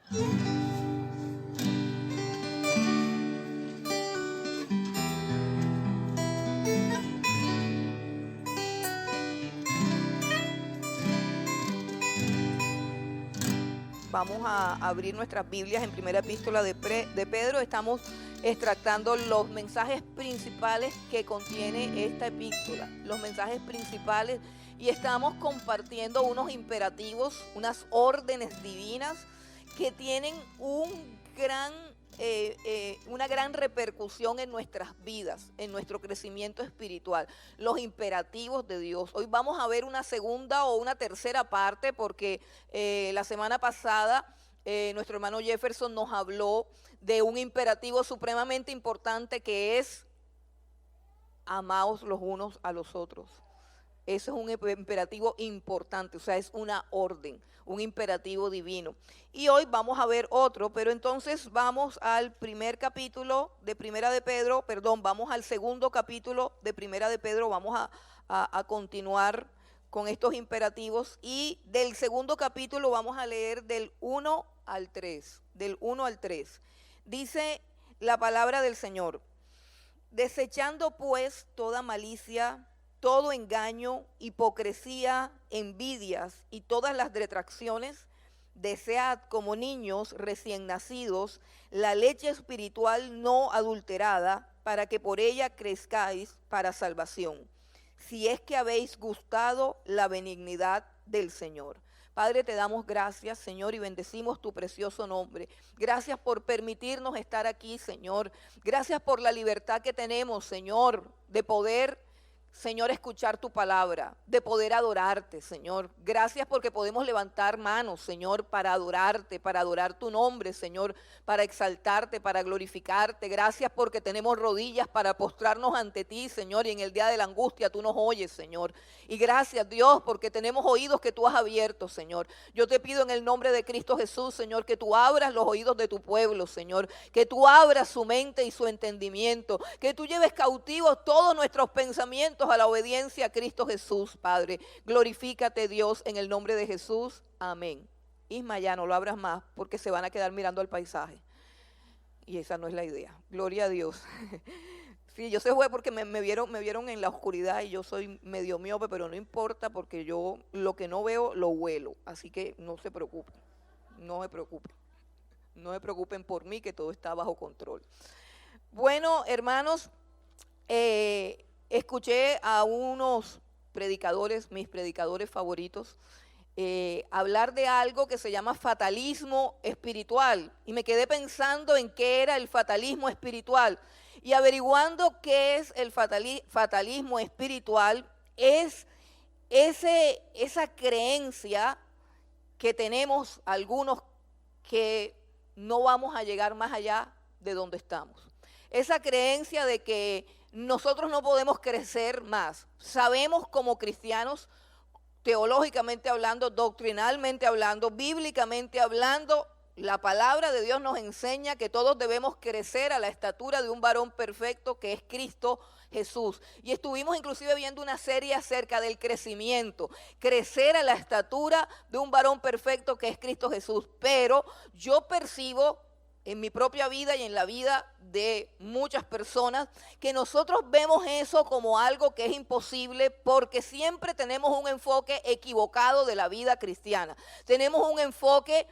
Vamos a abrir nuestras Biblias en primera epístola de Pedro. Estamos extractando los mensajes principales que contiene esta epístola, los mensajes principales, y estamos compartiendo unos imperativos, unas órdenes divinas que tienen una gran repercusión en nuestras vidas, en nuestro crecimiento espiritual, los imperativos de Dios. Hoy vamos a ver una segunda o una tercera parte porque la semana pasada nuestro hermano Jefferson nos habló de un imperativo supremamente importante que es amaos los unos a los otros. Eso es un imperativo importante, o sea, es una orden, un imperativo divino. Y hoy vamos a ver otro, pero entonces vamos al primer capítulo de Primera de Pedro, vamos al segundo capítulo de Primera de Pedro, vamos a continuar con estos imperativos. Y del segundo capítulo vamos a leer del 1 al 3, del 1 al 3. Dice la palabra del Señor: desechando pues toda malicia, todo engaño, hipocresía, envidias y todas las detracciones, desead como niños recién nacidos la leche espiritual no adulterada, para que por ella crezcáis para salvación, si es que habéis gustado la benignidad del Señor. Padre, te damos gracias, Señor, y bendecimos tu precioso nombre. Gracias por permitirnos estar aquí, Señor. Gracias por la libertad que tenemos, Señor, de poder, Señor, escuchar tu palabra, de poder adorarte, Señor. Gracias porque podemos levantar manos, Señor, para adorarte, para adorar tu nombre, Señor, para exaltarte, para glorificarte. Gracias porque tenemos rodillas para postrarnos ante ti, Señor, y en el día de la angustia tú nos oyes, Señor. Y gracias, Dios, porque tenemos oídos que tú has abierto, Señor. Yo te pido en el nombre de Cristo Jesús, Señor, que tú abras los oídos de tu pueblo, Señor, que tú abras su mente y su entendimiento, que tú lleves cautivos todos nuestros pensamientos a la obediencia a Cristo Jesús, Padre. Glorifícate, Dios, en el nombre de Jesús. Amén. Isma, ya no lo abras más porque se van a quedar mirando al paisaje. Y esa no es la idea. Gloria a Dios. Sí, yo se fue porque me vieron en la oscuridad y yo soy medio miope, pero no importa porque yo lo que no veo lo huelo. Así que no se preocupen. No se preocupen. No se preocupen por mí, que todo está bajo control. Bueno, hermanos, escuché a unos predicadores, mis predicadores favoritos, hablar de algo que se llama fatalismo espiritual, y me quedé pensando en qué era el fatalismo espiritual, y averiguando qué es el fatalismo espiritual. Es esa creencia que tenemos algunos que no vamos a llegar más allá de donde estamos. Esa creencia de que nosotros no podemos crecer más. Sabemos como cristianos, teológicamente hablando, doctrinalmente hablando, bíblicamente hablando, la palabra de Dios nos enseña que todos debemos crecer a la estatura de un varón perfecto que es Cristo Jesús. Y estuvimos inclusive viendo una serie acerca del crecimiento, crecer a la estatura de un varón perfecto que es Cristo Jesús. Pero yo percibo en mi propia vida y en la vida de muchas personas, que nosotros vemos eso como algo que es imposible porque siempre tenemos un enfoque equivocado de la vida cristiana. Tenemos un enfoque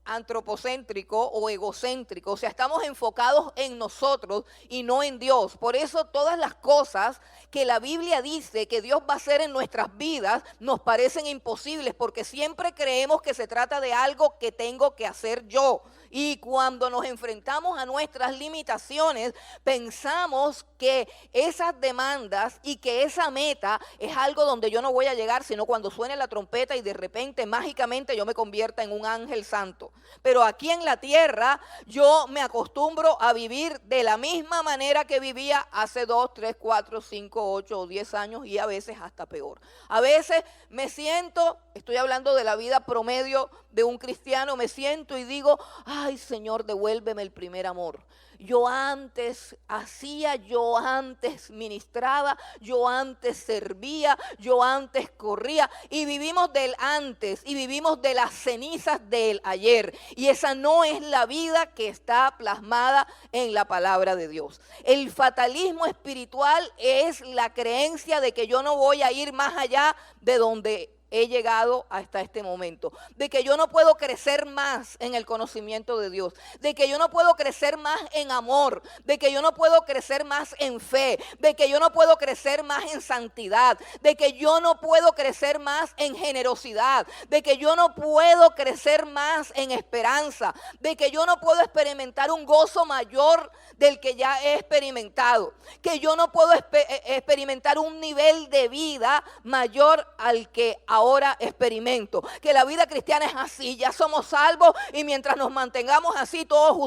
antropocéntrico o egocéntrico, o sea, estamos enfocados en nosotros y no en Dios. Por eso todas las cosas que la Biblia dice que Dios va a hacer en nuestras vidas nos parecen imposibles, porque siempre creemos que se trata de algo que tengo que hacer yo. Y cuando nos enfrentamos a nuestras limitaciones, pensamos que esas demandas y que esa meta es algo donde yo no voy a llegar, sino cuando suene la trompeta y de repente, mágicamente, yo me convierta en un ángel santo. Pero aquí en la tierra, yo me acostumbro a vivir de la misma manera que vivía hace 2, 3, 4, 5, 8 o 10 años, y a veces hasta peor. A veces me siento, estoy hablando de la vida promedio de un cristiano, me siento y digo, ay Señor, devuélveme el primer amor. Yo antes hacía, yo antes ministraba, yo antes servía, yo antes corría, y vivimos del antes y vivimos de las cenizas del ayer, y esa no es la vida que está plasmada en la palabra de Dios. El fatalismo espiritual es la creencia de que yo no voy a ir más allá de donde he llegado hasta este momento, de que yo no puedo crecer más en el conocimiento de Dios, de que yo no puedo crecer más en amor, de que yo no puedo crecer más en fe, de que yo no puedo crecer más en santidad, de que yo no puedo crecer más en generosidad, de que yo no puedo crecer más en esperanza, de que yo no puedo experimentar un gozo mayor del que ya he experimentado, que yo no puedo experimentar un nivel de vida mayor al que ahora experimento, que la vida cristiana es así, ya somos salvos, y mientras nos mantengamos así, todos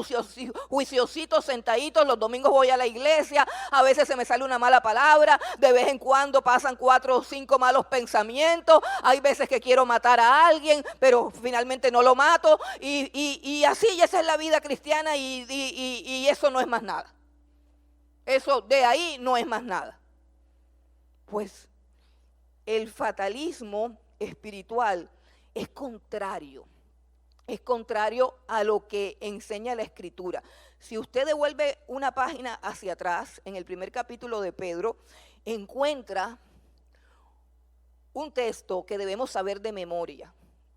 juiciositos, sentaditos, los domingos voy a la iglesia, a veces se me sale una mala palabra, de vez en cuando pasan 4 o 5 malos pensamientos, hay veces que quiero matar a alguien, pero finalmente no lo mato, y así, y esa es la vida cristiana, y eso no es más nada. Eso de ahí no es más nada. Pues el fatalismo espiritual es contrario a lo que enseña la Escritura. Si usted devuelve una página hacia atrás, en el primer capítulo de Pedro, encuentra un texto que debemos saber de memoria.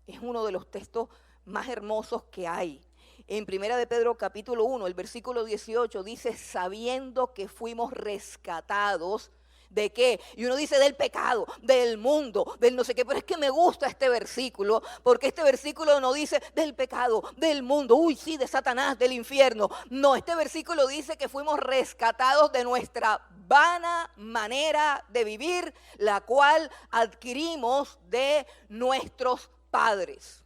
Es uno de los textos más hermosos que hay. En Primera de Pedro capítulo 1, el versículo 18 dice, sabiendo que fuimos rescatados. ¿De qué? Y uno dice del pecado, del mundo, del no sé qué, pero es que me gusta este versículo, porque este versículo no dice del pecado, del mundo, uy sí, de Satanás, del infierno. No, este versículo dice que fuimos rescatados de nuestra vana manera de vivir, la cual adquirimos de nuestros padres.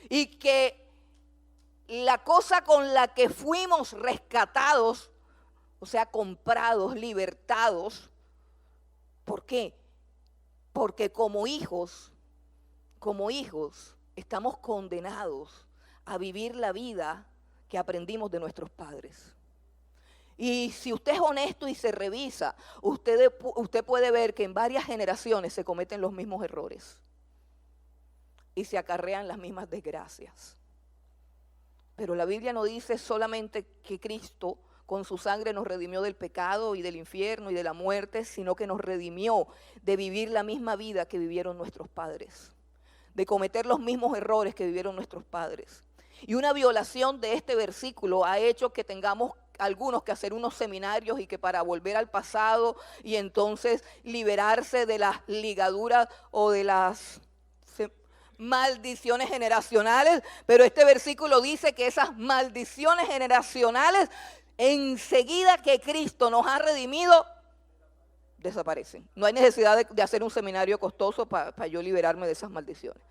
Y que la cosa con la que fuimos rescatados, o sea, comprados, libertados, ¿por qué? Porque como hijos, estamos condenados a vivir la vida que aprendimos de nuestros padres. Y si usted es honesto y se revisa, usted puede ver que en varias generaciones se cometen los mismos errores y se acarrean las mismas desgracias. Pero la Biblia no dice solamente que Cristo con su sangre nos redimió del pecado y del infierno y de la muerte, sino que nos redimió de vivir la misma vida que vivieron nuestros padres, de cometer los mismos errores que vivieron nuestros padres. Y una violación de este versículo ha hecho que tengamos algunos que hacer unos seminarios y que para volver al pasado y entonces liberarse de las ligaduras o de las maldiciones generacionales, pero este versículo dice que esas maldiciones generacionales, enseguida que Cristo nos ha redimido, desaparecen. No hay necesidad de hacer un seminario costoso para yo liberarme de esas maldiciones.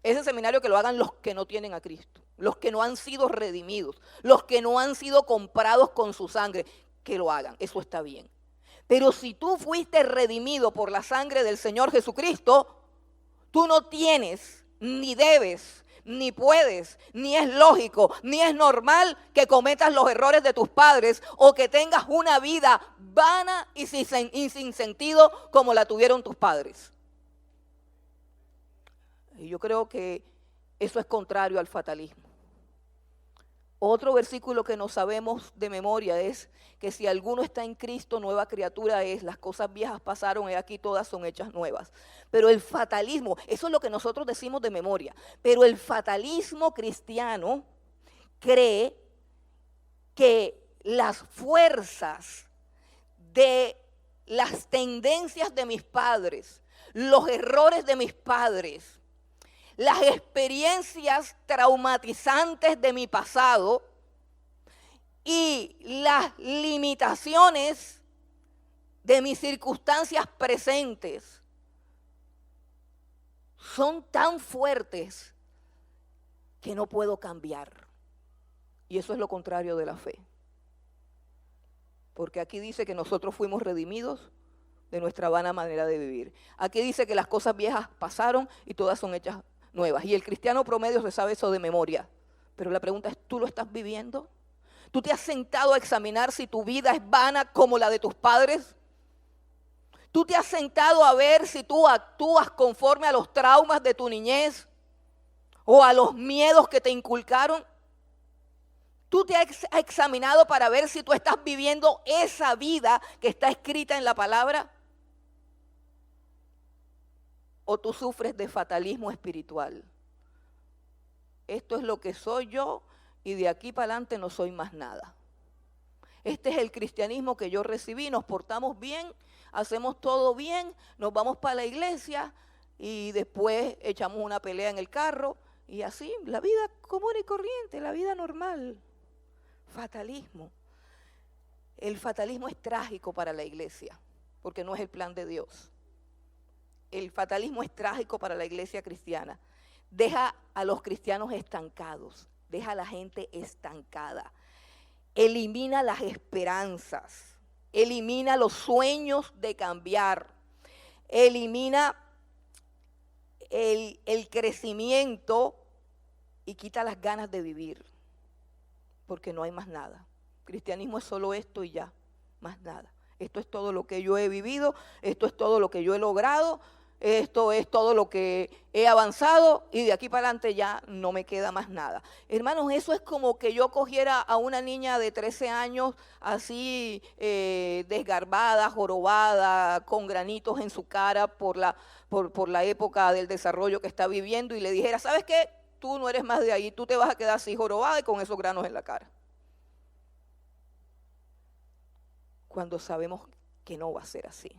Ese seminario que lo hagan los que no tienen a Cristo, los que no han sido redimidos, los que no han sido comprados con su sangre, que lo hagan, eso está bien. Pero si tú fuiste redimido por la sangre del Señor Jesucristo, tú no tienes, ni debes, ni puedes, ni es lógico, ni es normal que cometas los errores de tus padres o que tengas una vida vana y sin sentido como la tuvieron tus padres. Y yo creo que eso es contrario al fatalismo. Otro versículo que no sabemos de memoria es que si alguno está en Cristo, nueva criatura es, las cosas viejas pasaron y aquí todas son hechas nuevas. Pero el fatalismo, eso es lo que nosotros decimos de memoria, pero el fatalismo cristiano cree que las fuerzas de las tendencias de mis padres, los errores de mis padres, las experiencias traumatizantes de mi pasado y las limitaciones de mis circunstancias presentes son tan fuertes que no puedo cambiar. Y eso es lo contrario de la fe. Porque aquí dice que nosotros fuimos redimidos de nuestra vana manera de vivir. Aquí dice que las cosas viejas pasaron y todas son hechas nuevas. Y el cristiano promedio se sabe eso de memoria. Pero la pregunta es, ¿tú lo estás viviendo? ¿Tú te has sentado a examinar si tu vida es vana como la de tus padres? ¿Tú te has sentado a ver si tú actúas conforme a los traumas de tu niñez o a los miedos que te inculcaron? ¿Tú te has examinado para ver si tú estás viviendo esa vida que está escrita en la palabra? ¿O tú sufres de fatalismo espiritual? Esto es lo que soy yo y de aquí para adelante no soy más nada. Este es el cristianismo que yo recibí, nos portamos bien, hacemos todo bien, nos vamos para la iglesia y después echamos una pelea en el carro y así, la vida común y corriente, la vida normal. Fatalismo. El fatalismo es trágico para la iglesia porque no es el plan de Dios. El fatalismo es trágico para la iglesia cristiana. Deja a los cristianos estancados, deja a la gente estancada. Elimina las esperanzas, elimina los sueños de cambiar, elimina el crecimiento y quita las ganas de vivir, porque no hay más nada. Cristianismo es solo esto y ya, más nada. Esto es todo lo que yo he vivido, esto es todo lo que yo he logrado, esto es todo lo que he avanzado y de aquí para adelante ya no me queda más nada. Hermanos, eso es como que yo cogiera a una niña de 13 años así desgarbada, jorobada, con granitos en su cara por la época del desarrollo que está viviendo y le dijera, ¿sabes qué? Tú no eres más de ahí, tú te vas a quedar así jorobada y con esos granos en la cara. Cuando sabemos que no va a ser así.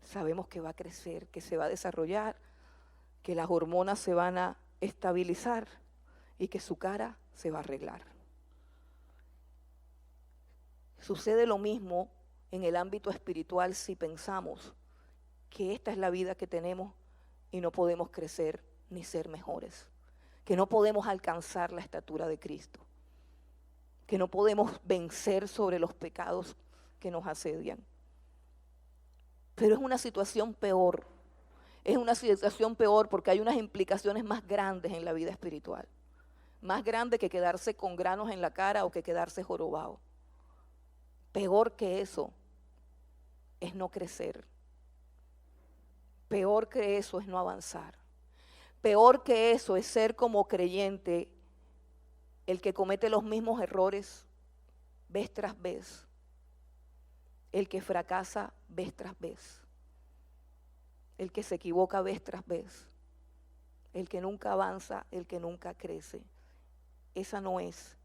Sabemos que va a crecer, que se va a desarrollar, que las hormonas se van a estabilizar y que su cara se va a arreglar. Sucede lo mismo en el ámbito espiritual si pensamos que esta es la vida que tenemos y no podemos crecer ni ser mejores, que no podemos alcanzar la estatura de Cristo, que no podemos vencer sobre los pecados que nos asedian. Pero es una situación peor, porque hay unas implicaciones más grandes en la vida espiritual, más grandes que quedarse con granos en la cara o que quedarse jorobado. Peor que eso es no crecer, peor que eso es no avanzar, peor que eso es ser como creyente el que comete los mismos errores vez tras vez. El que fracasa vez tras vez, el que se equivoca vez tras vez, el que nunca avanza, el que nunca crece. Esa no es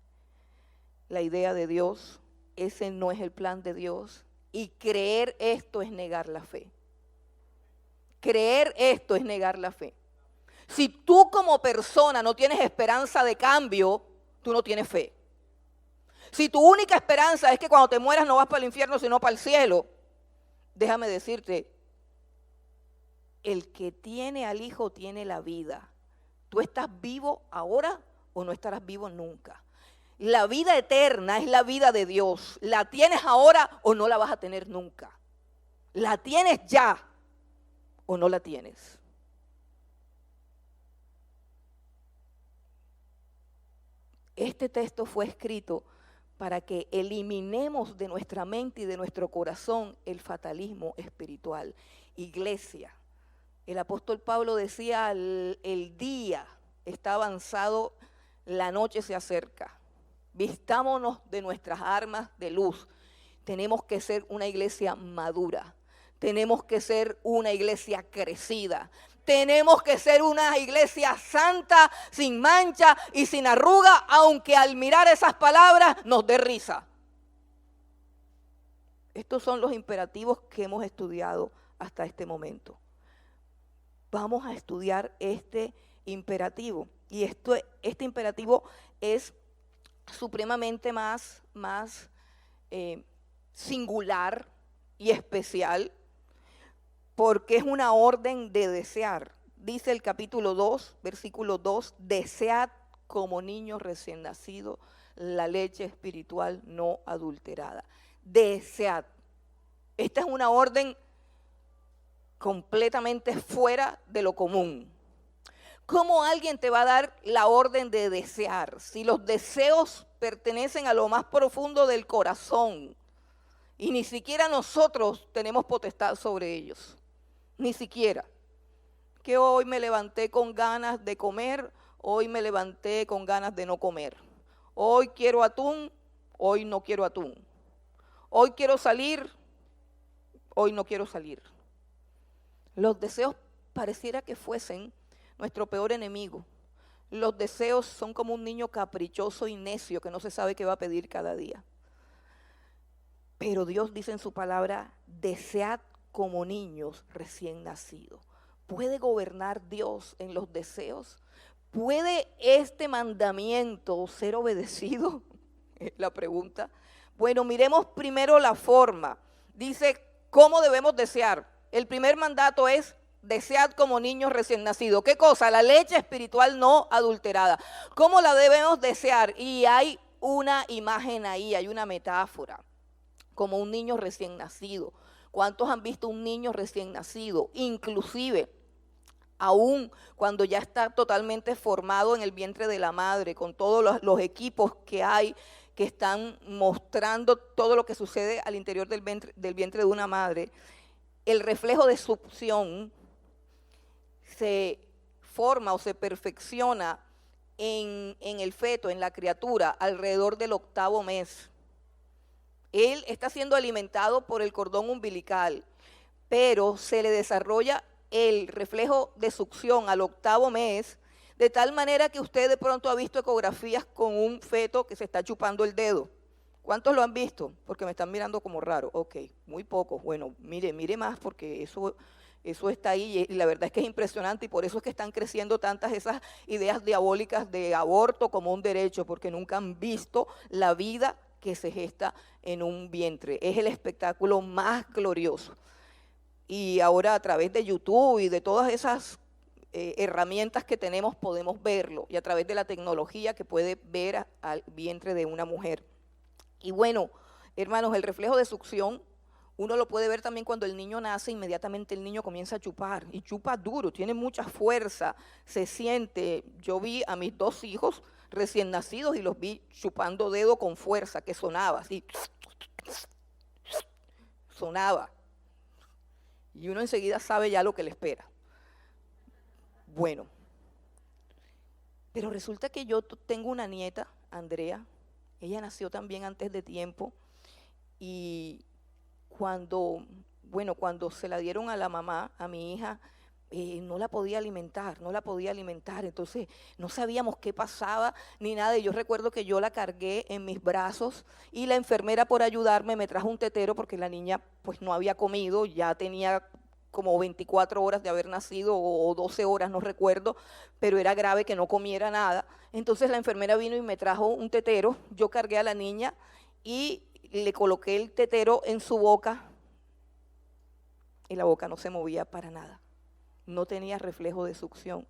la idea de Dios, ese no es el plan de Dios. Y creer esto es negar la fe. Creer esto es negar la fe. Si tú como persona no tienes esperanza de cambio, tú no tienes fe. Si tu única esperanza es que cuando te mueras no vas para el infierno sino para el cielo, déjame decirte, el que tiene al Hijo tiene la vida. ¿Tú estás vivo ahora o no estarás vivo nunca? La vida eterna es la vida de Dios. ¿La tienes ahora o no la vas a tener nunca? ¿La tienes ya o no la tienes? Este texto fue escrito para que eliminemos de nuestra mente y de nuestro corazón el fatalismo espiritual. Iglesia, el apóstol Pablo decía, el día está avanzado, la noche se acerca. Vistámonos de nuestras armas de luz. Tenemos que ser una iglesia madura. Tenemos que ser una iglesia crecida. Tenemos que ser una iglesia santa, sin mancha y sin arruga, aunque al mirar esas palabras nos dé risa. Estos son los imperativos que hemos estudiado hasta este momento. Vamos a estudiar este imperativo. Y este imperativo es supremamente más singular y especial, porque es una orden de desear. Dice el capítulo 2, versículo 2, desead como niños recién nacidos la leche espiritual no adulterada. Desead. Esta es una orden completamente fuera de lo común. ¿Cómo alguien te va a dar la orden de desear si los deseos pertenecen a lo más profundo del corazón y ni siquiera nosotros tenemos potestad sobre ellos? Ni siquiera. Que hoy me levanté con ganas de comer, hoy me levanté con ganas de no comer. Hoy quiero atún, hoy no quiero atún. Hoy quiero salir, hoy no quiero salir. Los deseos pareciera que fuesen nuestro peor enemigo. Los deseos son como un niño caprichoso y necio que no se sabe qué va a pedir cada día. Pero Dios dice en su palabra, desead como niños recién nacidos. ¿Puede gobernar Dios en los deseos? ¿Puede este mandamiento ser obedecido? Es la pregunta. Bueno, miremos primero la forma. Dice, ¿cómo debemos desear? El primer mandato es, desead como niños recién nacidos. ¿Qué cosa? La leche espiritual no adulterada. ¿Cómo la debemos desear? Y hay una imagen ahí, hay una metáfora, como un niño recién nacido. ¿Cuántos han visto un niño recién nacido? Inclusive, aún cuando ya está totalmente formado en el vientre de la madre, con todos los equipos que hay, que están mostrando todo lo que sucede al interior del vientre de una madre, el reflejo de succión se forma o se perfecciona en el feto, en la criatura, alrededor del 8º mes. Él está siendo alimentado por el cordón umbilical, pero se le desarrolla el reflejo de succión al 8º mes, de tal manera que usted de pronto ha visto ecografías con un feto que se está chupando el dedo. ¿Cuántos lo han visto? Porque me están mirando como raro. Ok, muy pocos. Bueno, mire más porque eso está ahí y la verdad es que es impresionante y por eso es que están creciendo tantas esas ideas diabólicas de aborto como un derecho, porque nunca han visto la vida que se gesta en un vientre. Es el espectáculo más glorioso. Y ahora a través de YouTube y de todas esas herramientas que tenemos podemos verlo, y a través de la tecnología que puede ver al vientre de una mujer. Y bueno, hermanos, el reflejo de succión uno lo puede ver también cuando el niño nace. Inmediatamente el niño comienza a chupar y chupa duro, tiene mucha fuerza, se siente. Yo vi a mis 2 hijos recién nacidos y los vi chupando dedo con fuerza, que sonaba así, sonaba. Y uno enseguida sabe ya lo que le espera. Bueno, pero resulta que yo tengo una nieta, Andrea, ella nació también antes de tiempo y cuando se la dieron a la mamá, a mi hija, no la podía alimentar, entonces no sabíamos qué pasaba ni nada. Y yo recuerdo que yo la cargué en mis brazos y la enfermera, por ayudarme, me trajo un tetero porque la niña pues no había comido, ya tenía como 24 horas de haber nacido o 12 horas, no recuerdo, pero era grave que no comiera nada. Entonces la enfermera vino y me trajo un tetero, yo cargué a la niña y le coloqué el tetero en su boca y la boca no se movía para nada, no tenía reflejo de succión.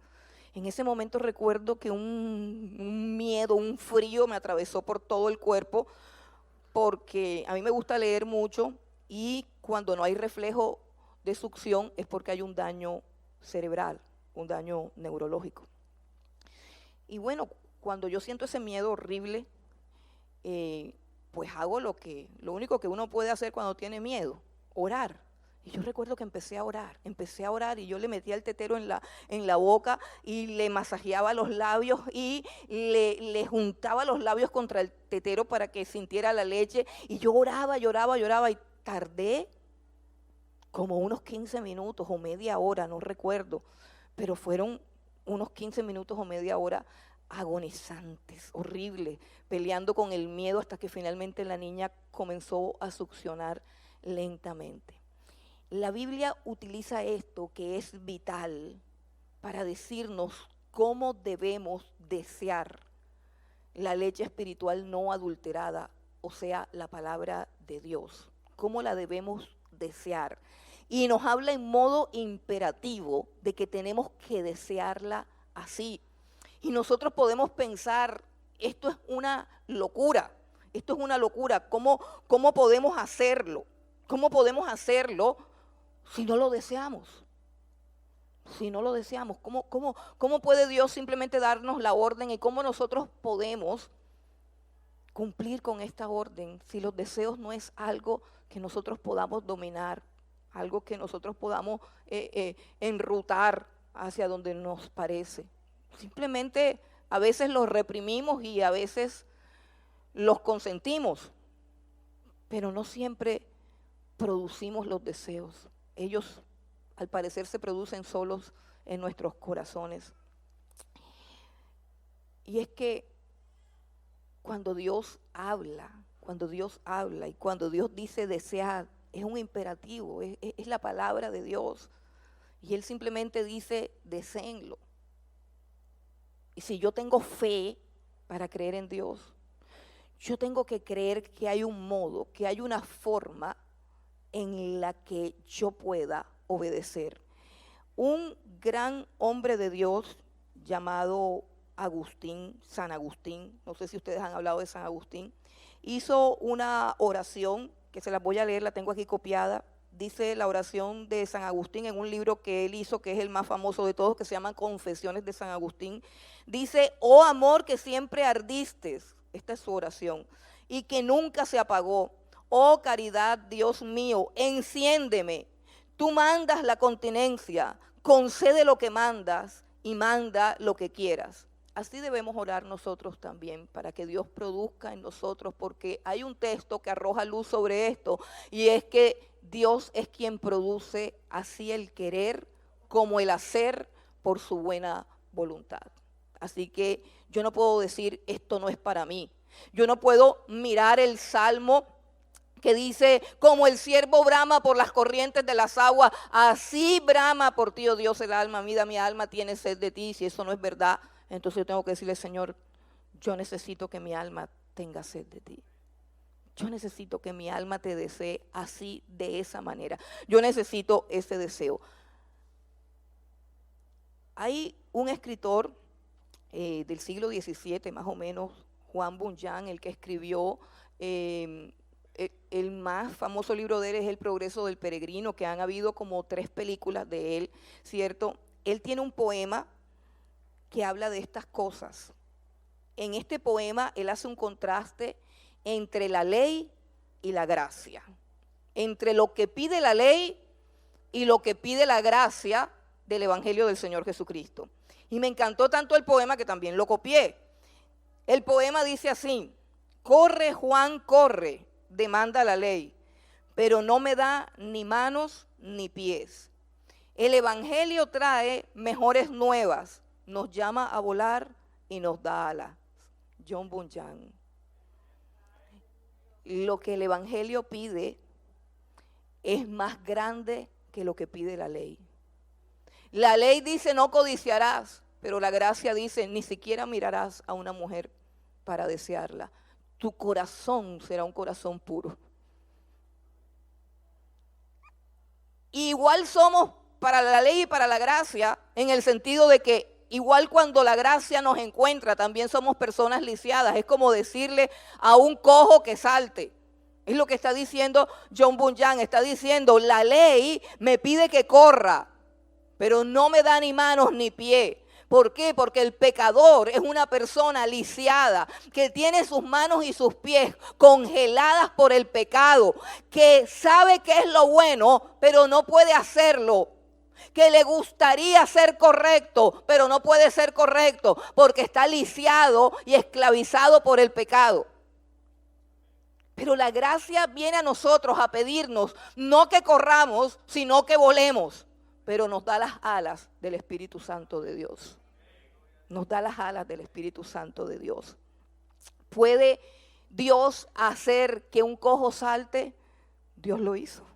En ese momento recuerdo que un miedo, un frío me atravesó por todo el cuerpo, porque a mí me gusta leer mucho y cuando no hay reflejo de succión es porque hay un daño cerebral, un daño neurológico. Y bueno, cuando yo siento ese miedo horrible, pues hago lo único que uno puede hacer cuando tiene miedo, orar. Y yo recuerdo que empecé a orar y yo le metía el tetero en la boca y le masajeaba los labios y le juntaba los labios contra el tetero para que sintiera la leche. Y yo lloraba y tardé como unos 15 minutos o media hora, no recuerdo, pero fueron unos 15 minutos o media hora agonizantes, horribles, peleando con el miedo hasta que finalmente la niña comenzó a succionar lentamente. La Biblia utiliza esto que es vital para decirnos cómo debemos desear la leche espiritual no adulterada, o sea, la palabra de Dios. ¿Cómo la debemos desear? Y nos habla en modo imperativo de que tenemos que desearla así. Y nosotros podemos pensar, esto es una locura, ¿cómo podemos hacerlo? ¿Cómo podemos hacerlo si no lo deseamos? si no lo deseamos? ¿Cómo puede Dios simplemente darnos la orden y cómo nosotros podemos cumplir con esta orden si los deseos no es algo que nosotros podamos dominar, algo que nosotros podamos enrutar hacia donde nos parece? Simplemente a veces los reprimimos y a veces los consentimos, pero no siempre producimos los deseos. Ellos al parecer se producen solos en nuestros corazones. Y es que cuando Dios habla y cuando Dios dice desear, es un imperativo, es la palabra de Dios. Y Él simplemente dice, deséenlo. Y si yo tengo fe para creer en Dios, yo tengo que creer que hay un modo, que hay una forma en la que yo pueda obedecer. Un gran hombre de Dios llamado San Agustín, no sé si ustedes han hablado de San Agustín, hizo una oración que se las voy a leer, la tengo aquí copiada. Dice la oración de San Agustín en un libro que él hizo, que es el más famoso de todos, que se llama Confesiones de San Agustín. Dice, oh amor que siempre ardiste, esta es su oración, y que nunca se apagó. Oh caridad, Dios mío, enciéndeme. Tú mandas la continencia, concede lo que mandas y manda lo que quieras. Así debemos orar nosotros también, para que Dios produzca en nosotros, porque hay un texto que arroja luz sobre esto, y es que Dios es quien produce así el querer como el hacer por su buena voluntad. Así que yo no puedo decir, esto no es para mí. Yo no puedo mirar el Salmo que dice, como el ciervo brama por las corrientes de las aguas, así brama por ti, oh Dios, el alma. Mira, mi alma tiene sed de ti. Si eso no es verdad, entonces yo tengo que decirle, Señor, yo necesito que mi alma tenga sed de ti. Yo necesito que mi alma te desee así, de esa manera. Yo necesito ese deseo. Hay un escritor del siglo XVII, más o menos, Juan Bunyan, el que escribió el más famoso libro de él es El progreso del peregrino, que han habido como 3 películas de él, ¿cierto? Él tiene un poema que habla de estas cosas. En este poema él hace un contraste entre la ley y la gracia, entre lo que pide la ley y lo que pide la gracia del Evangelio del Señor Jesucristo. Y me encantó tanto el poema que también lo copié. El poema dice así: corre, Juan, corre, demanda la ley, pero no me da ni manos ni pies. El Evangelio trae mejores nuevas, nos llama a volar y nos da alas. John Bunyan. Lo que el Evangelio pide es más grande que lo que pide la ley. La ley dice no codiciarás, pero la gracia dice ni siquiera mirarás a una mujer para desearla. Tu corazón será un corazón puro. Igual somos para la ley y para la gracia, en el sentido de que igual cuando la gracia nos encuentra, también somos personas lisiadas. Es como decirle a un cojo que salte. Es lo que está diciendo John Bunyan. Está diciendo, la ley me pide que corra, pero no me da ni manos ni pie. ¿Por qué? Porque el pecador es una persona lisiada, que tiene sus manos y sus pies congeladas por el pecado, que sabe que es lo bueno, pero no puede hacerlo, que le gustaría ser correcto, pero no puede ser correcto, porque está lisiado y esclavizado por el pecado. Pero la gracia viene a nosotros a pedirnos, no que corramos, sino que volemos. Pero nos da las alas del Espíritu Santo de Dios. Nos da las alas del Espíritu Santo de Dios. ¿Puede Dios hacer que un cojo salte? Dios lo hizo.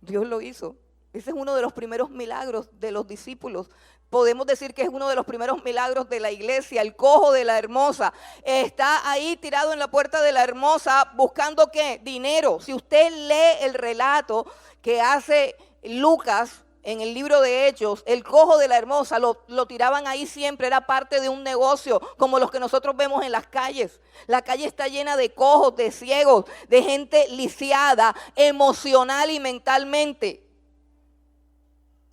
Dios lo hizo. Ese es uno de los primeros milagros de los discípulos. Podemos decir que es uno de los primeros milagros de la iglesia. El cojo de la Hermosa está ahí tirado en la puerta de la Hermosa buscando ¿qué? Dinero. Si usted lee el relato que hace Lucas en el libro de Hechos, el cojo de la Hermosa lo tiraban ahí siempre, era parte de un negocio como los que nosotros vemos en las calles. La calle está llena de cojos, de ciegos, de gente lisiada emocional y mentalmente.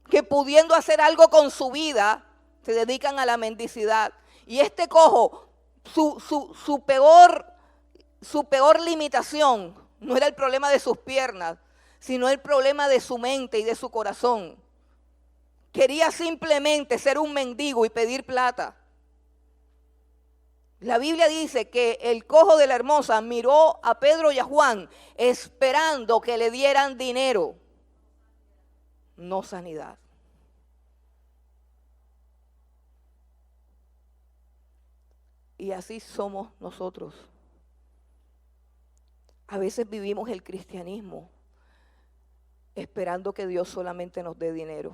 que pudiendo hacer algo con su vida, se dedican a la mendicidad. Y este cojo, su peor limitación no era el problema de sus piernas, sino el problema de su mente y de su corazón. Quería simplemente ser un mendigo y pedir plata. La Biblia dice que el cojo de la hermosa miró a Pedro y a Juan esperando que le dieran dinero, no sanidad. Y así somos nosotros. A veces vivimos el cristianismo esperando que Dios solamente nos dé dinero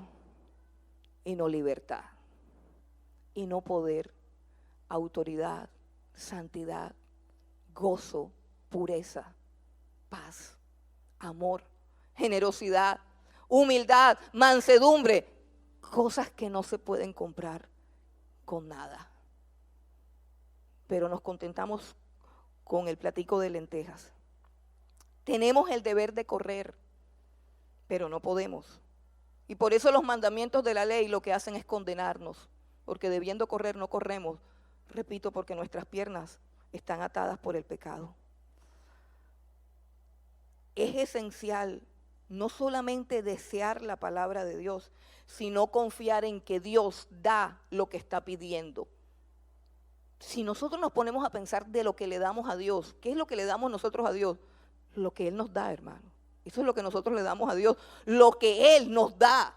y no libertad, y no poder, autoridad, santidad, gozo, pureza, paz, amor, generosidad, humildad, mansedumbre, cosas que no se pueden comprar con nada. Pero nos contentamos con el platico de lentejas. Tenemos el deber de correr, pero no podemos. Y por eso los mandamientos de la ley lo que hacen es condenarnos, porque debiendo correr no corremos. Repito, porque nuestras piernas están atadas por el pecado. Es esencial no solamente desear la palabra de Dios, sino confiar en que Dios da lo que está pidiendo. Si nosotros nos ponemos a pensar de lo que le damos a Dios, ¿qué es lo que le damos nosotros a Dios? Lo que Él nos da, hermano. Eso es lo que nosotros le damos a Dios, lo que Él nos da.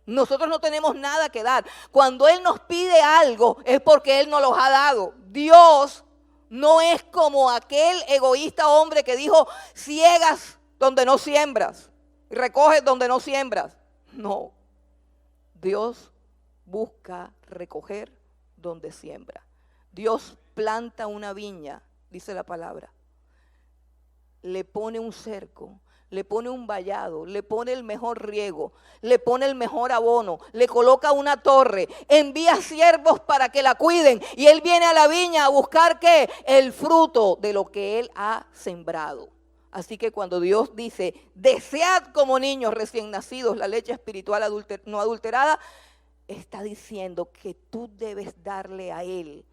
Nosotros no tenemos nada que dar. Cuando Él nos pide algo es porque Él nos los ha dado. Dios no es como aquel egoísta hombre que dijo, ciegas donde no siembras, recoges donde no siembras. No, Dios busca recoger donde siembra. Dios planta una viña, dice la palabra, le pone un cerco, le pone un vallado, le pone el mejor riego, le pone el mejor abono, le coloca una torre, envía siervos para que la cuiden y Él viene a la viña a buscar ¿qué? El fruto de lo que Él ha sembrado. Así que cuando Dios dice, desead como niños recién nacidos la leche espiritual no adulterada, está diciendo que tú debes darle a Él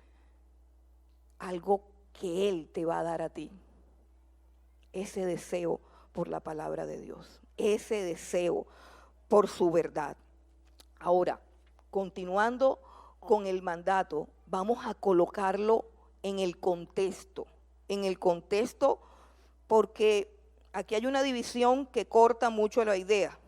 algo que Él te va a dar a ti. Ese deseo por la palabra de Dios, ese deseo por su verdad. Ahora, continuando con el mandato, vamos a colocarlo en el contexto, porque aquí hay una división que corta mucho la idea.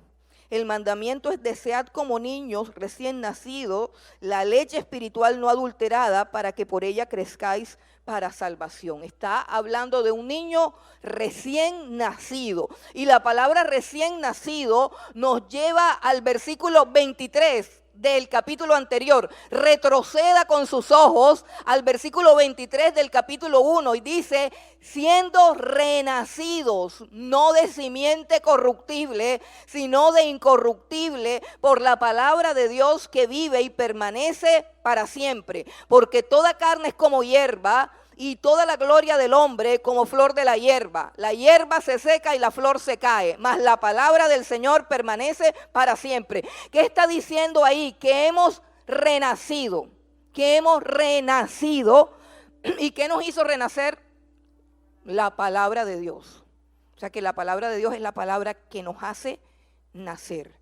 El mandamiento es desead como niños recién nacidos la leche espiritual no adulterada para que por ella crezcáis para salvación. Está hablando de un niño recién nacido. Y la palabra recién nacido nos lleva al versículo 23 del capítulo anterior. Retroceda con sus ojos al versículo 23 del capítulo 1 y dice, siendo renacidos, no de simiente corruptible, sino de incorruptible, por la palabra de Dios que vive y permanece para siempre. Porque toda carne es como hierba, y toda la gloria del hombre como flor de la hierba. La hierba se seca y la flor se cae, mas la palabra del Señor permanece para siempre. ¿Qué está diciendo ahí? Que hemos renacido, ¿Y qué nos hizo renacer? La palabra de Dios. O sea que la palabra de Dios es la palabra que nos hace nacer.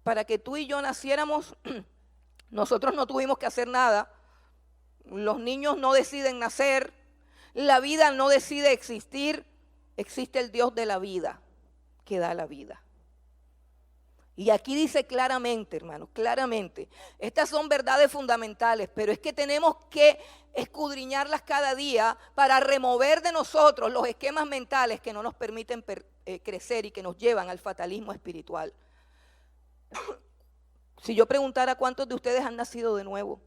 Para que tú y yo naciéramos, nosotros no tuvimos que hacer nada. Los niños no deciden nacer, la vida no decide existir, existe el Dios de la vida que da la vida. Y aquí dice claramente, hermanos, claramente, estas son verdades fundamentales, pero es que tenemos que escudriñarlas cada día para remover de nosotros los esquemas mentales que no nos permiten crecer y que nos llevan al fatalismo espiritual. Si yo preguntara cuántos de ustedes han nacido de nuevo,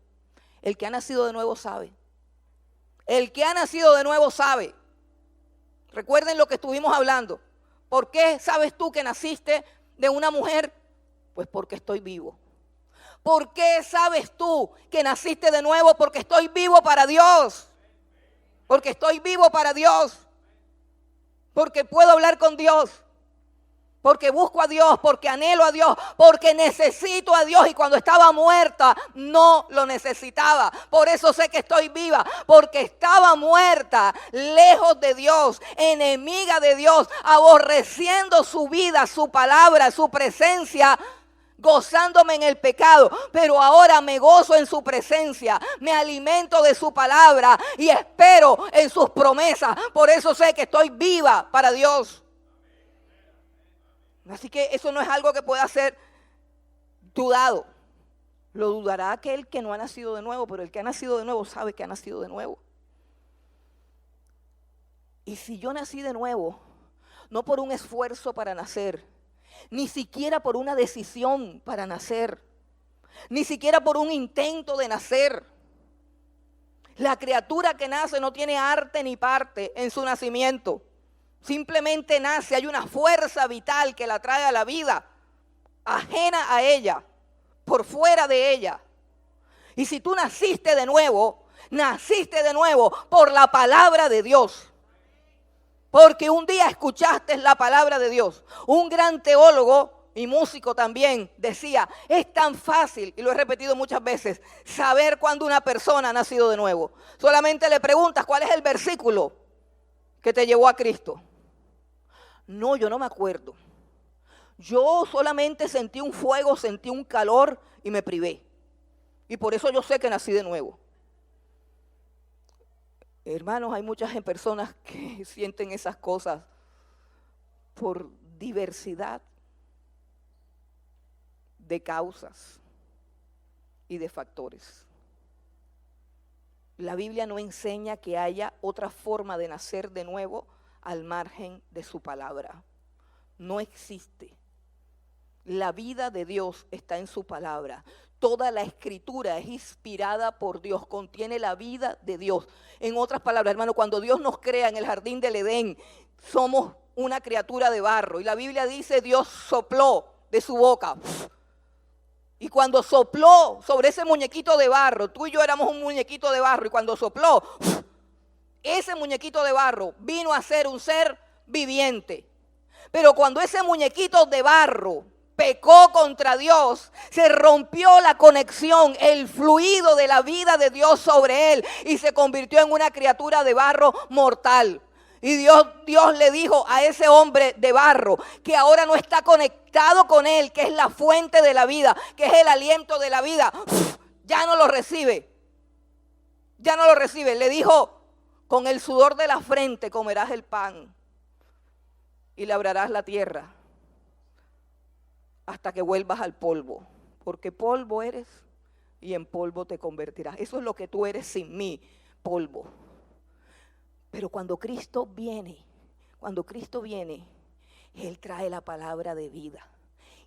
el que ha nacido de nuevo sabe. El que ha nacido de nuevo sabe. Recuerden lo que estuvimos hablando. ¿Por qué sabes tú que naciste de una mujer? Pues porque estoy vivo. ¿Por qué sabes tú que naciste de nuevo? Porque estoy vivo para Dios. Porque estoy vivo para Dios. Porque puedo hablar con Dios. porque busco a Dios, porque anhelo a Dios, porque necesito a Dios. Y cuando estaba muerta no lo necesitaba. Por eso sé que estoy viva, porque estaba muerta, lejos de Dios, enemiga de Dios, aborreciendo su vida, su palabra, su presencia, gozándome en el pecado. Pero ahora me gozo en su presencia, me alimento de su palabra y espero en sus promesas. Por eso sé que estoy viva para Dios. Así que eso no es algo que pueda ser dudado. Lo dudará aquel que no ha nacido de nuevo, pero el que ha nacido de nuevo sabe que ha nacido de nuevo. Y si yo nací de nuevo, no por un esfuerzo para nacer, ni siquiera por una decisión para nacer, ni siquiera por un intento de nacer. La criatura que nace no tiene arte ni parte en su nacimiento. Simplemente nace, hay una fuerza vital que la trae a la vida, ajena a ella, por fuera de ella. Y si tú naciste de nuevo por la palabra de Dios. Porque un día escuchaste la palabra de Dios. Un gran teólogo y músico también decía, es tan fácil, y lo he repetido muchas veces, saber cuándo una persona ha nacido de nuevo. Solamente le preguntas cuál es el versículo que te llevó a Cristo. No, yo no me acuerdo. Yo solamente sentí un fuego, sentí un calor y me privé. Y por eso yo sé que nací de nuevo. Hermanos, hay muchas personas que sienten esas cosas por diversidad de causas y de factores. La Biblia no enseña que haya otra forma de nacer de nuevo al margen de su palabra. No existe. La vida de Dios está en su palabra. Toda la escritura es inspirada por Dios, contiene la vida de Dios. En otras palabras, hermano, cuando Dios nos crea en el jardín del Edén, somos una criatura de barro. Y la Biblia dice, Dios sopló de su boca. Y cuando sopló sobre ese muñequito de barro, tú y yo éramos un muñequito de barro, y cuando sopló, ese muñequito de barro vino a ser un ser viviente. Pero cuando ese muñequito de barro pecó contra Dios, se rompió la conexión, el fluido de la vida de Dios sobre él y se convirtió en una criatura de barro mortal. Y Dios le dijo a ese hombre de barro que ahora no está conectado con él, que es la fuente de la vida, que es el aliento de la vida, ya no lo recibe. Ya no lo recibe. Le dijo, con el sudor de la frente comerás el pan y labrarás la tierra hasta que vuelvas al polvo, porque polvo eres y en polvo te convertirás. Eso es lo que tú eres sin mí, polvo. Pero cuando Cristo viene, Él trae la palabra de vida.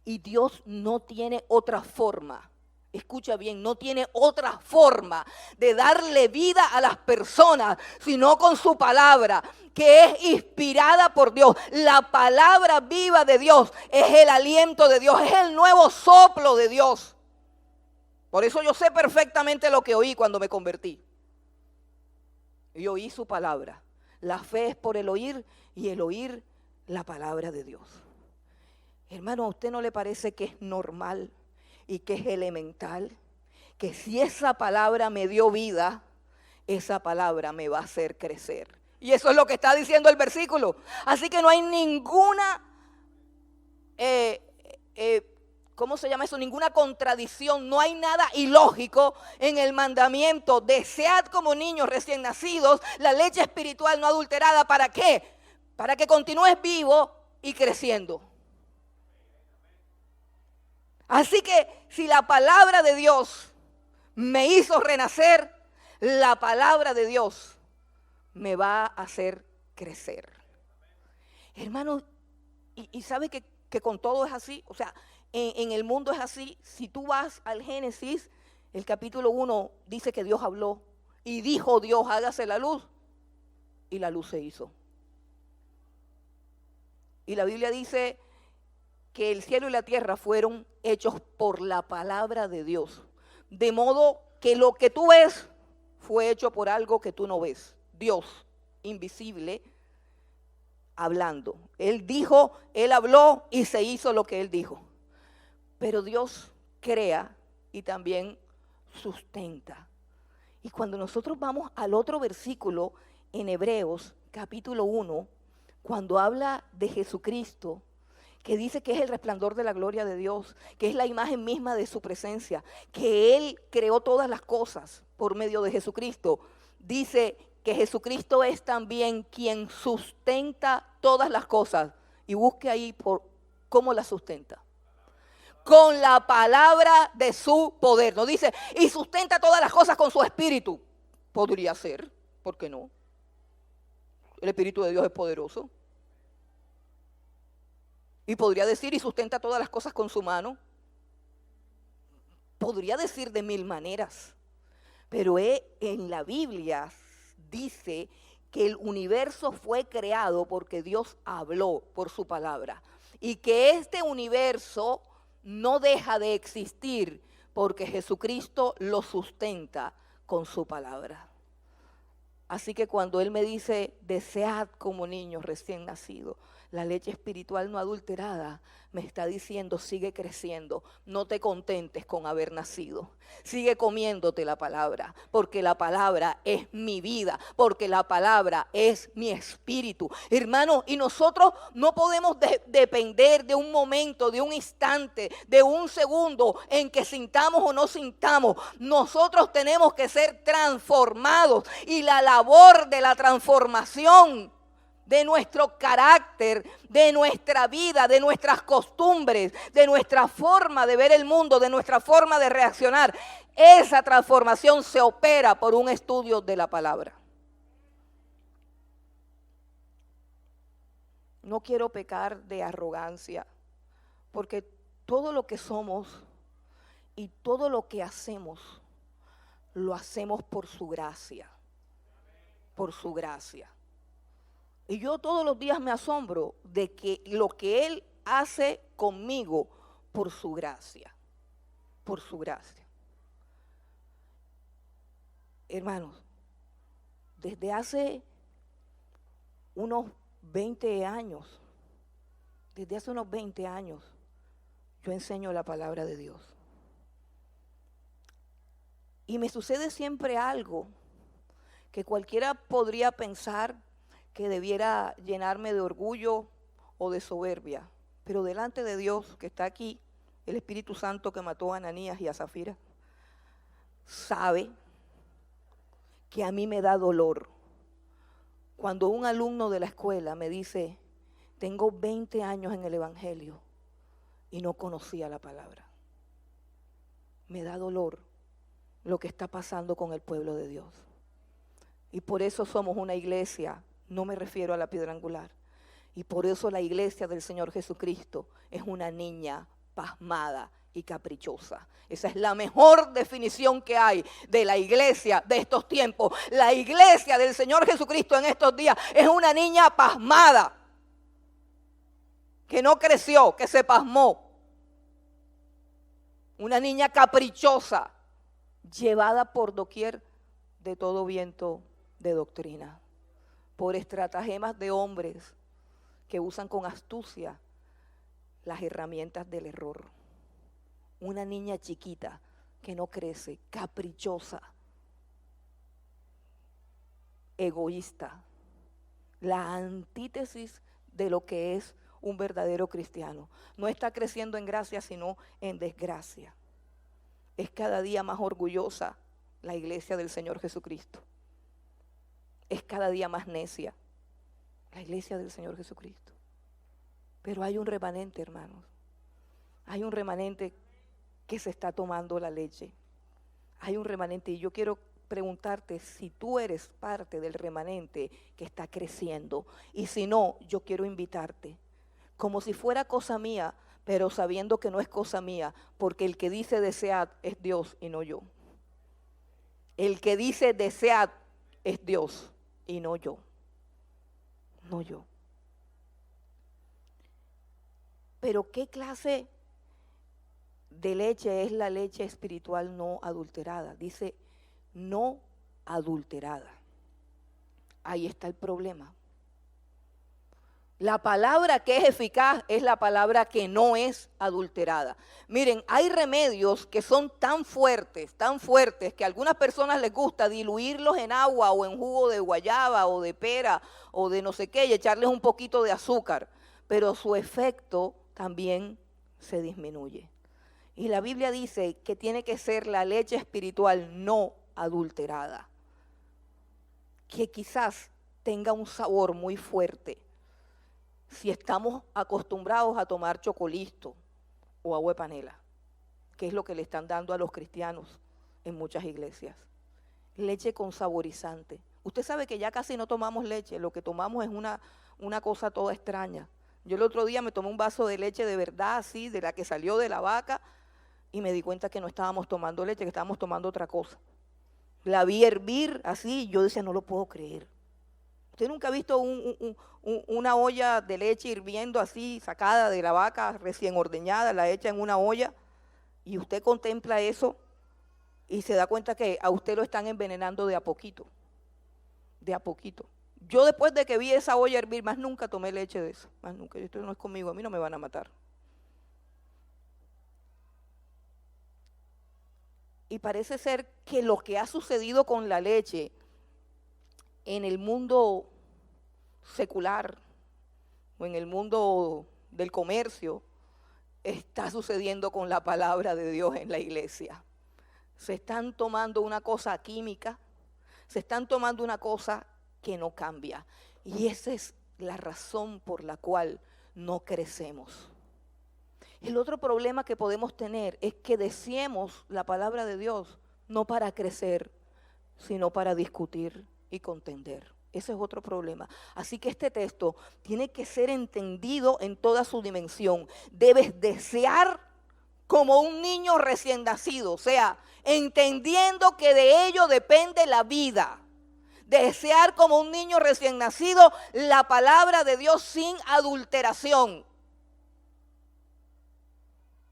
Y Dios no tiene otra forma, escucha bien, no tiene otra forma de darle vida a las personas, sino con su palabra, que es inspirada por Dios. La palabra viva de Dios es el aliento de Dios, es el nuevo soplo de Dios. Por eso yo sé perfectamente lo que oí cuando me convertí. Y oí su palabra. La fe es por el oír y el oír la palabra de Dios. Hermano, ¿a usted no le parece que es normal y que es elemental? Que si esa palabra me dio vida, esa palabra me va a hacer crecer. Y eso es lo que está diciendo el versículo. Así que no hay ninguna, ¿cómo se llama eso? Ninguna contradicción, no hay nada ilógico en el mandamiento. Desead como niños recién nacidos la leche espiritual no adulterada. ¿Para qué? Para que continúes vivo y creciendo. Así que si la palabra de Dios me hizo renacer, la palabra de Dios me va a hacer crecer. Hermanos, y sabe que con todo es así. O sea, en el mundo es así. Si tú vas al Génesis, el capítulo 1 dice que Dios habló y dijo Dios, hágase la luz, y la luz se hizo. Y la Biblia dice que el cielo y la tierra fueron hechos por la palabra de Dios. De modo que lo que tú ves fue hecho por algo que tú no ves. Dios, invisible, hablando. Él dijo, Él habló y se hizo lo que Él dijo. Pero Dios crea y también sustenta. Y cuando nosotros vamos al otro versículo en Hebreos capítulo 1, cuando habla de Jesucristo, que dice que es el resplandor de la gloria de Dios, que es la imagen misma de su presencia, que Él creó todas las cosas por medio de Jesucristo, dice que Jesucristo es también quien sustenta todas las cosas. Y busque ahí por cómo las sustenta. Con la palabra de su poder. No dice, y sustenta todas las cosas con su espíritu. Podría ser, ¿por qué no? El Espíritu de Dios es poderoso. Y podría decir, y sustenta todas las cosas con su mano. Podría decir de mil maneras. Pero en la Biblia dice que el universo fue creado porque Dios habló por su palabra. Y que este universo no deja de existir porque Jesucristo lo sustenta con su palabra. Así que cuando Él me dice, desead como niños recién nacidos, la leche espiritual no adulterada, me está diciendo, sigue creciendo, no te contentes con haber nacido, sigue comiéndote la palabra, porque la palabra es mi vida, porque la palabra es mi espíritu. Hermano, y nosotros no podemos depender de un momento, de un instante, de un segundo en que sintamos o no sintamos. Nosotros tenemos que ser transformados y la labor de la transformación de nuestro carácter, de nuestra vida, de nuestras costumbres, de nuestra forma de ver el mundo, de nuestra forma de reaccionar. Esa transformación se opera por un estudio de la palabra. No quiero pecar de arrogancia, porque todo lo que somos y todo lo que hacemos, lo hacemos por su gracia, por su gracia. Y yo todos los días me asombro de que lo que Él hace conmigo por su gracia, por su gracia. Hermanos, desde hace unos 20 años, yo enseño la palabra de Dios. Y me sucede siempre algo que cualquiera podría pensar que debiera llenarme de orgullo o de soberbia. Pero delante de Dios que está aquí, el Espíritu Santo que mató a Ananías y a Zafira, sabe que a mí me da dolor cuando un alumno de la escuela me dice, tengo 20 años en el Evangelio y no conocía la palabra. Me da dolor lo que está pasando con el pueblo de Dios. Y por eso somos una iglesia. No me refiero a la piedra angular. Y por eso la iglesia del Señor Jesucristo es una niña pasmada y caprichosa. Esa es la mejor definición que hay de la iglesia de estos tiempos. La iglesia del Señor Jesucristo en estos días es una niña pasmada, que no creció, que se pasmó. Una niña caprichosa, llevada por doquier de todo viento de doctrina, por estratagemas de hombres que usan con astucia las herramientas del error. Una niña chiquita que no crece, caprichosa, egoísta, la antítesis de lo que es un verdadero cristiano. No está creciendo en gracia, sino en desgracia. Es cada día más orgullosa la iglesia del Señor Jesucristo. Es cada día más necia la iglesia del Señor Jesucristo. Pero hay un remanente, hermanos. Hay un remanente que se está tomando la leche. Hay un remanente y yo quiero preguntarte si tú eres parte del remanente que está creciendo. Y si no, yo quiero invitarte, como si fuera cosa mía, pero sabiendo que no es cosa mía, porque el que dice desead es Dios y no yo. El que dice desead es Dios y no yo. No yo. Pero ¿qué clase de leche es la leche espiritual no adulterada? Dice no adulterada. Ahí está el problema. La palabra que es eficaz es la palabra que no es adulterada. Miren, hay remedios que son tan fuertes, que a algunas personas les gusta diluirlos en agua o en jugo de guayaba o de pera o de no sé qué y echarles un poquito de azúcar, pero su efecto también se disminuye. Y la Biblia dice que tiene que ser la leche espiritual no adulterada, que quizás tenga un sabor muy fuerte. Si estamos acostumbrados a tomar chocolisto o agua de panela, que es lo que le están dando a los cristianos en muchas iglesias. Leche con saborizante. Usted sabe que ya casi no tomamos leche, lo que tomamos es una cosa toda extraña. Yo el otro día me tomé un vaso de leche de verdad, así, de la que salió de la vaca, y me di cuenta que no estábamos tomando leche, que estábamos tomando otra cosa. La vi hervir así, y yo decía, no lo puedo creer. ¿Usted nunca ha visto una olla de leche hirviendo así, sacada de la vaca, recién ordeñada, la echa en una olla? Y usted contempla eso y se da cuenta que a usted lo están envenenando de a poquito. De a poquito. Yo después de que vi esa olla hervir, más nunca tomé leche de eso. Más nunca. Esto no es conmigo, a mí no me van a matar. Y parece ser que lo que ha sucedido con la leche en el mundo secular o en el mundo del comercio está sucediendo con la palabra de Dios en la iglesia. Se están tomando una cosa química, se están tomando una cosa que no cambia. Y esa es la razón por la cual no crecemos. El otro problema que podemos tener es que deseemos la palabra de Dios no para crecer, sino para discutir y contender. Ese es otro problema. Así que este texto tiene que ser entendido en toda su dimensión. Debes desear como un niño recién nacido, o sea, entendiendo que de ello depende la vida. Desear como un niño recién nacido la palabra de Dios sin adulteración,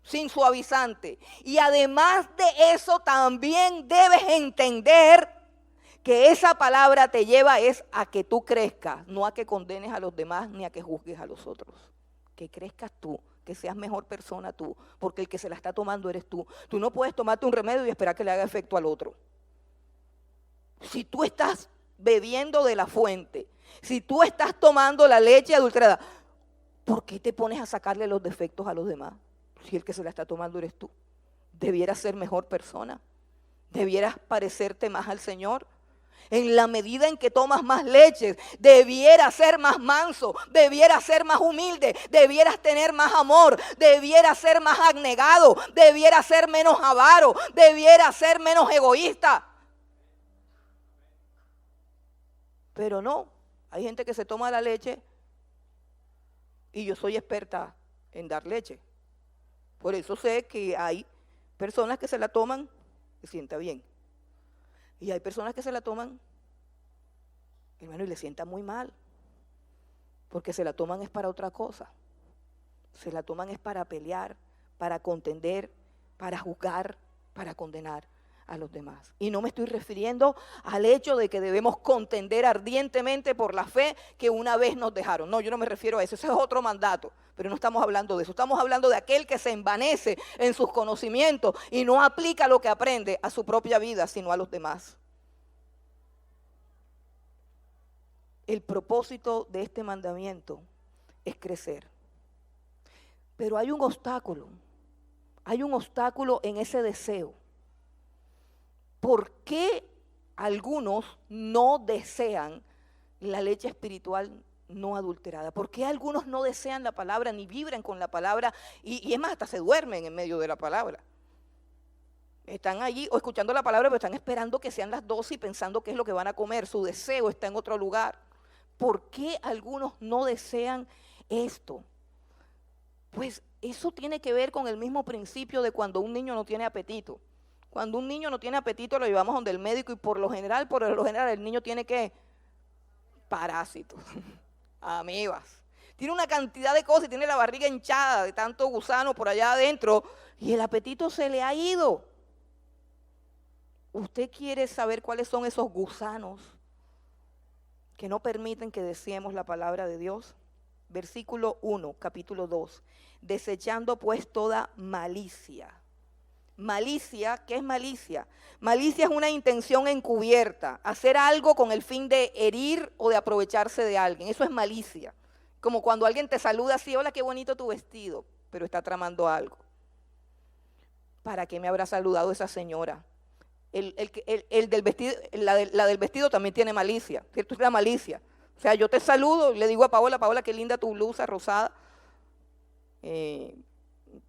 sin suavizante. Y además de eso también debes entender que esa palabra te lleva es a que tú crezcas, no a que condenes a los demás ni a que juzgues a los otros. Que crezcas tú, que seas mejor persona tú, porque el que se la está tomando eres tú. Tú no puedes tomarte un remedio y esperar que le haga efecto al otro. Si tú estás bebiendo de la fuente, si tú estás tomando la leche adulterada, ¿por qué te pones a sacarle los defectos a los demás? Si el que se la está tomando eres tú. Debieras ser mejor persona, debieras parecerte más al Señor. En la medida en que tomas más leche, debieras ser más manso, debieras ser más humilde, debieras tener más amor, debieras ser más abnegado, debieras ser menos avaro, debieras ser menos egoísta. Pero no, hay gente que se toma la leche y yo soy experta en dar leche. Por eso sé que hay personas que se la toman y se sienta bien. Y hay personas que se la toman, hermano, y le sienta muy mal. Porque se la toman es para otra cosa. Se la toman es para pelear, para contender, para juzgar, para condenar a los demás. Y no me estoy refiriendo al hecho de que debemos contender ardientemente por la fe que una vez nos dejaron. No, yo no me refiero a eso, ese es otro mandato, pero no estamos hablando de eso. Estamos hablando de aquel que se envanece en sus conocimientos y no aplica lo que aprende a su propia vida, sino a los demás. El propósito de este mandamiento es crecer. Pero hay un obstáculo en ese deseo. ¿Por qué algunos no desean la leche espiritual no adulterada? ¿Por qué algunos no desean la palabra ni vibran con la palabra? Y es más, hasta se duermen en medio de la palabra. Están allí o escuchando la palabra, pero están esperando que sean las 12 y pensando qué es lo que van a comer. Su deseo está en otro lugar. ¿Por qué algunos no desean esto? Pues eso tiene que ver con el mismo principio de cuando un niño no tiene apetito. Cuando un niño no tiene apetito lo llevamos donde el médico y por lo general el niño tiene ¿qué? Parásitos, amebas. Tiene una cantidad de cosas y tiene la barriga hinchada de tanto gusano por allá adentro y el apetito se le ha ido. ¿Usted quiere saber cuáles son esos gusanos que no permiten que deseemos la palabra de Dios? versículo 1, capítulo 2. Desechando pues toda malicia. Malicia, ¿qué es malicia? Malicia es una intención encubierta, hacer algo con el fin de herir o de aprovecharse de alguien. Eso es malicia. Como cuando alguien te saluda así, hola, qué bonito tu vestido, pero está tramando algo. ¿Para qué me habrá saludado esa señora? El del vestido, la del vestido también tiene malicia, ¿cierto? Es la malicia. O sea, yo te saludo, le digo a Paola, Paola, qué linda tu blusa rosada,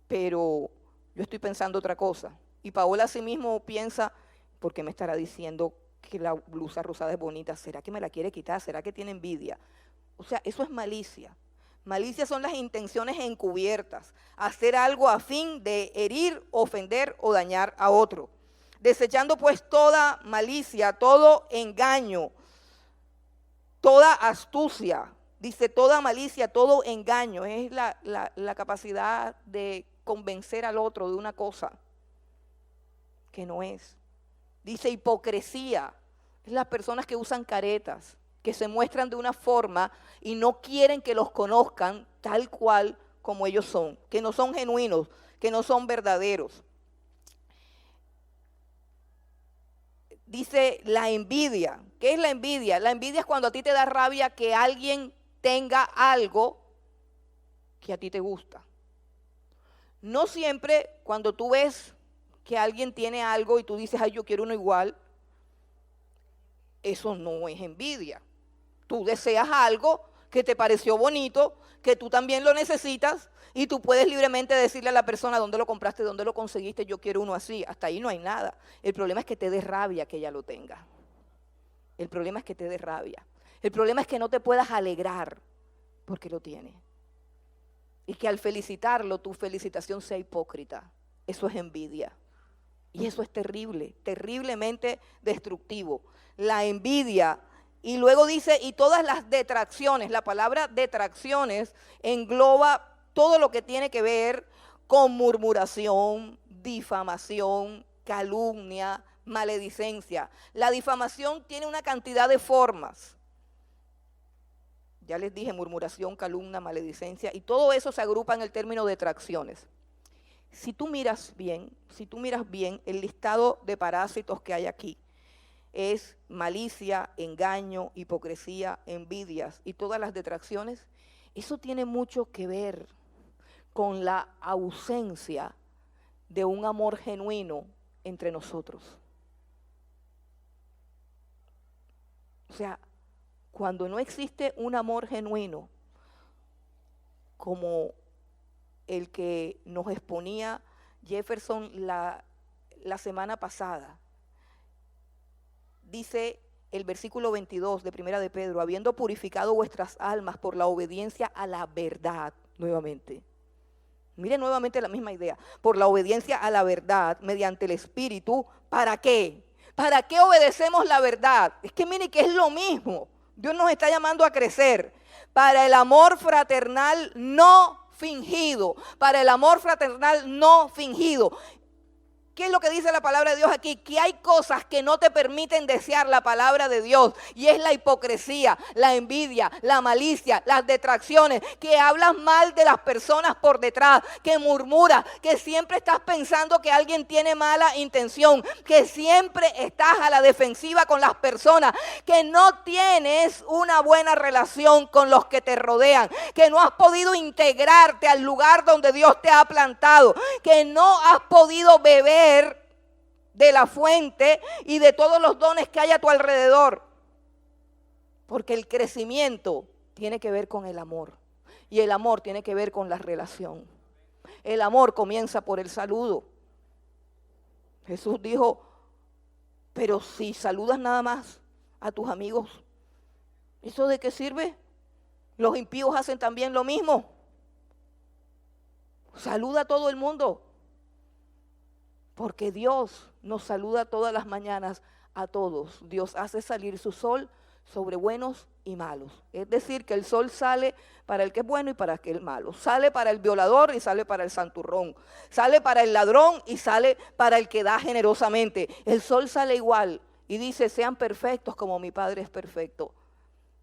pero yo estoy pensando otra cosa. Y Paola así mismo piensa, ¿por qué me estará diciendo que la blusa rosada es bonita? ¿Será que me la quiere quitar? ¿Será que tiene envidia? O sea, eso es malicia. Malicia son las intenciones encubiertas, hacer algo a fin de herir, ofender o dañar a otro. Desechando pues toda malicia, todo engaño, toda astucia, dice toda malicia, todo engaño, es la capacidad de convencer al otro de una cosa que no es. Dice hipocresía, es las personas que usan caretas, que se muestran de una forma y no quieren que los conozcan tal cual como ellos son, que no son genuinos, que no son verdaderos. Dice la envidia. ¿Qué es la envidia? La envidia es cuando a ti te da rabia que alguien tenga algo que a ti te gusta. No siempre cuando tú ves que alguien tiene algo y tú dices, ay, yo quiero uno igual, eso no es envidia. Tú deseas algo que te pareció bonito, que tú también lo necesitas y tú puedes libremente decirle a la persona dónde lo compraste, dónde lo conseguiste, yo quiero uno así. Hasta ahí no hay nada. El problema es que te dé rabia que ella lo tenga. El problema es que te dé rabia. El problema es que no te puedas alegrar porque lo tiene. Y que al felicitarlo, tu felicitación sea hipócrita. Eso es envidia. Y eso es terrible, terriblemente destructivo. La envidia. Y luego dice, y todas las detracciones. La palabra detracciones engloba todo lo que tiene que ver con murmuración, difamación, calumnia, maledicencia. La difamación tiene una cantidad de formas. Ya les dije, murmuración, calumnia, maledicencia, y todo eso se agrupa en el término detracciones. Si tú miras bien, el listado de parásitos que hay aquí es malicia, engaño, hipocresía, envidias y todas las detracciones. Eso tiene mucho que ver con la ausencia de un amor genuino entre nosotros. O sea, cuando no existe un amor genuino como el que nos exponía Jefferson la semana pasada, dice el versículo 22 de Primera de Pedro, habiendo purificado vuestras almas por la obediencia a la verdad, nuevamente. Mire nuevamente la misma idea, por la obediencia a la verdad mediante el Espíritu, ¿para qué? ¿Para qué obedecemos la verdad? Es que mire que es lo mismo. Dios nos está llamando a crecer para el amor fraternal no fingido, para el amor fraternal no fingido. ¿Qué es lo que dice la palabra de Dios aquí? Que hay cosas que no te permiten desear la palabra de Dios. Y es la hipocresía, la envidia, la malicia, las detracciones. Que hablas mal de las personas por detrás. Que murmuras. Que siempre estás pensando que alguien tiene mala intención. Que siempre estás a la defensiva con las personas. Que no tienes una buena relación con los que te rodean. Que no has podido integrarte al lugar donde Dios te ha plantado. Que no has podido beber de la fuente y de todos los dones que hay a tu alrededor. Porque el crecimiento tiene que ver con el amor. Y el amor tiene que ver con la relación. El amor comienza por el saludo. Jesús dijo, pero si saludas nada más a tus amigos, ¿eso de qué sirve? Los impíos hacen también lo mismo. Saluda a todo el mundo. Porque Dios nos saluda todas las mañanas a todos. Dios hace salir su sol sobre buenos y malos. Es decir, que el sol sale para el que es bueno y para el que es malo. Sale para el violador y sale para el santurrón. Sale para el ladrón y sale para el que da generosamente. El sol sale igual y dice, sean perfectos como mi Padre es perfecto.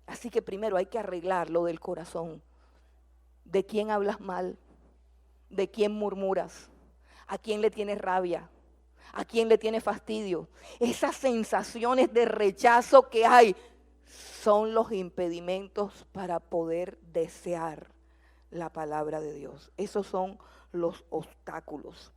Así que primero hay que arreglar lo del corazón. ¿De quién hablas mal? ¿De quién murmuras? ¿A quién le tienes rabia? ¿A quién le tienes fastidio? Esas sensaciones de rechazo que hay son los impedimentos para poder desear la palabra de Dios. Esos son los obstáculos.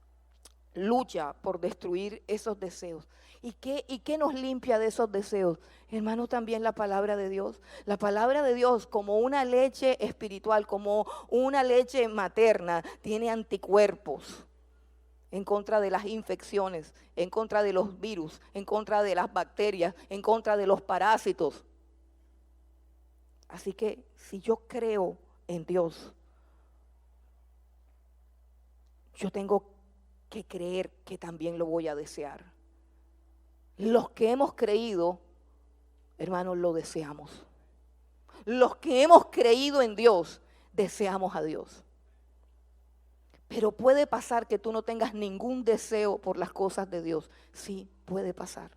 Lucha por destruir esos deseos. ¿Y qué nos limpia de esos deseos? Hermano, también la palabra de Dios. La palabra de Dios, como una leche espiritual, como una leche materna, tiene anticuerpos en contra de las infecciones, en contra de los virus, en contra de las bacterias, en contra de los parásitos. Así que si yo creo en Dios, yo tengo que creer que también lo voy a desear. Los que hemos creído, hermanos, lo deseamos. Los que hemos creído en Dios, deseamos a Dios. Pero puede pasar que tú no tengas ningún deseo por las cosas de Dios. Sí, puede pasar.